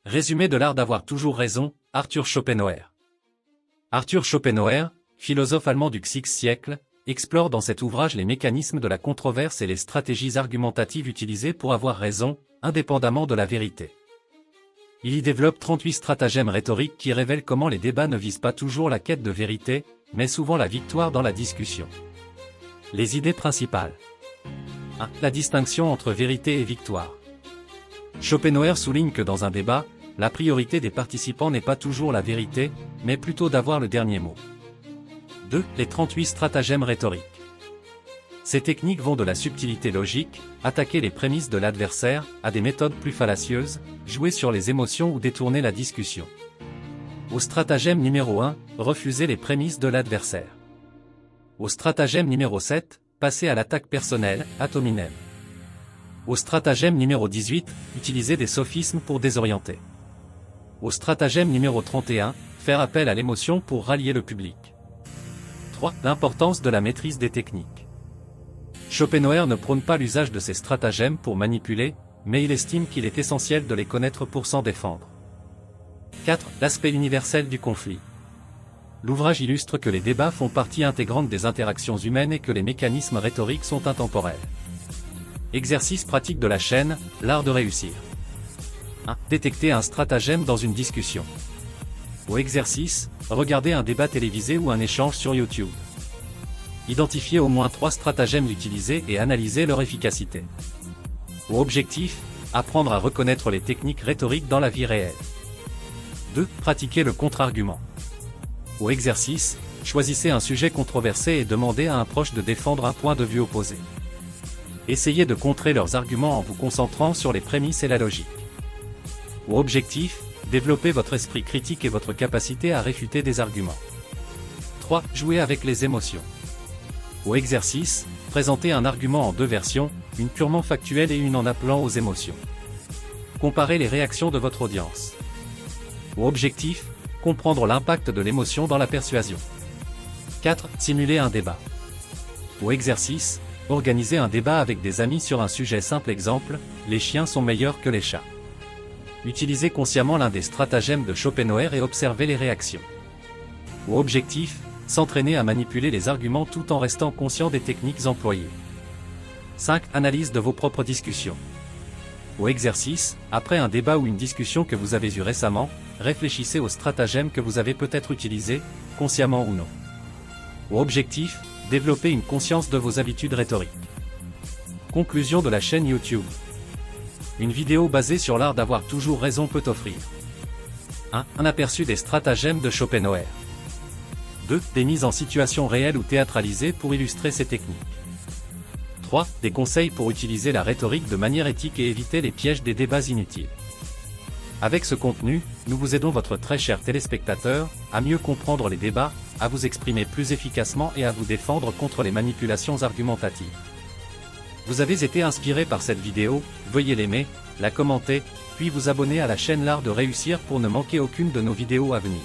Résumé de l'art d'avoir toujours raison, Arthur Schopenhauer. Arthur Schopenhauer, philosophe allemand du XVIe siècle, explore dans cet ouvrage les mécanismes de la controverse et les stratégies argumentatives utilisées pour avoir raison, indépendamment de la vérité. Il y développe 38 stratagèmes rhétoriques qui révèlent comment les débats ne visent pas toujours la quête de vérité, mais souvent la victoire dans la discussion. Les idées principales. 1. La distinction entre vérité et victoire. Schopenhauer souligne que dans un débat, la priorité des participants n'est pas toujours la vérité, mais plutôt d'avoir le dernier mot. 2. Les 38 stratagèmes rhétoriques. Ces techniques vont de la subtilité logique, attaquer les prémices de l'adversaire, à des méthodes plus fallacieuses, jouer sur les émotions ou détourner la discussion. Au stratagème numéro 1, refuser les prémices de l'adversaire. Au stratagème numéro 7, passer à l'attaque personnelle, ad hominem. Au stratagème numéro 18, utiliser des sophismes pour désorienter. Au stratagème numéro 31, faire appel à l'émotion pour rallier le public. 3. L'importance de la maîtrise des techniques. Schopenhauer ne prône pas l'usage de ces stratagèmes pour manipuler, mais il estime qu'il est essentiel de les connaître pour s'en défendre. 4. L'aspect universel du conflit. L'ouvrage illustre que les débats font partie intégrante des interactions humaines et que les mécanismes rhétoriques sont intemporels. Exercice pratique de la chaîne, l'art de réussir. 1. Détecter un stratagème dans une discussion. Au exercice, regardez un débat télévisé ou un échange sur YouTube. Identifiez au moins 3 stratagèmes utilisés et analysez leur efficacité. Au objectif, apprendre à reconnaître les techniques rhétoriques dans la vie réelle. 2. Pratiquer le contre-argument. Au exercice, choisissez un sujet controversé et demandez à un proche de défendre un point de vue opposé. Essayez de contrer leurs arguments en vous concentrant sur les prémices et la logique. Au objectif, développez votre esprit critique et votre capacité à réfuter des arguments. 3. Jouer avec les émotions. Au exercice, présentez un argument en 2 versions, une purement factuelle et une en appelant aux émotions. Comparez les réactions de votre audience. Au objectif, comprendre l'impact de l'émotion dans la persuasion. 4. Simuler un débat. Au exercice, organisez un débat avec des amis sur un sujet simple. Exemple, les chiens sont meilleurs que les chats. Utilisez consciemment l'un des stratagèmes de Schopenhauer et observez les réactions. Au objectif, s'entraîner à manipuler les arguments tout en restant conscient des techniques employées. 5. Analyse de vos propres discussions. Au exercice, après un débat ou une discussion que vous avez eue récemment, réfléchissez aux stratagèmes que vous avez peut-être utilisés, consciemment ou non. Au objectif, développez une conscience de vos habitudes rhétoriques. Conclusion de la chaîne YouTube. Une vidéo basée sur l'art d'avoir toujours raison peut offrir 1. Un aperçu des stratagèmes de Schopenhauer. 2. Des mises en situation réelles ou théâtralisées pour illustrer ces techniques. 3. Des conseils pour utiliser la rhétorique de manière éthique et éviter les pièges des débats inutiles. Avec ce contenu, nous vous aidons votre très cher téléspectateur, à mieux comprendre les débats, à vous exprimer plus efficacement et à vous défendre contre les manipulations argumentatives. Vous avez été inspiré par cette vidéo, veuillez l'aimer, la commenter, puis vous abonner à la chaîne L'Art de Réussir pour ne manquer aucune de nos vidéos à venir.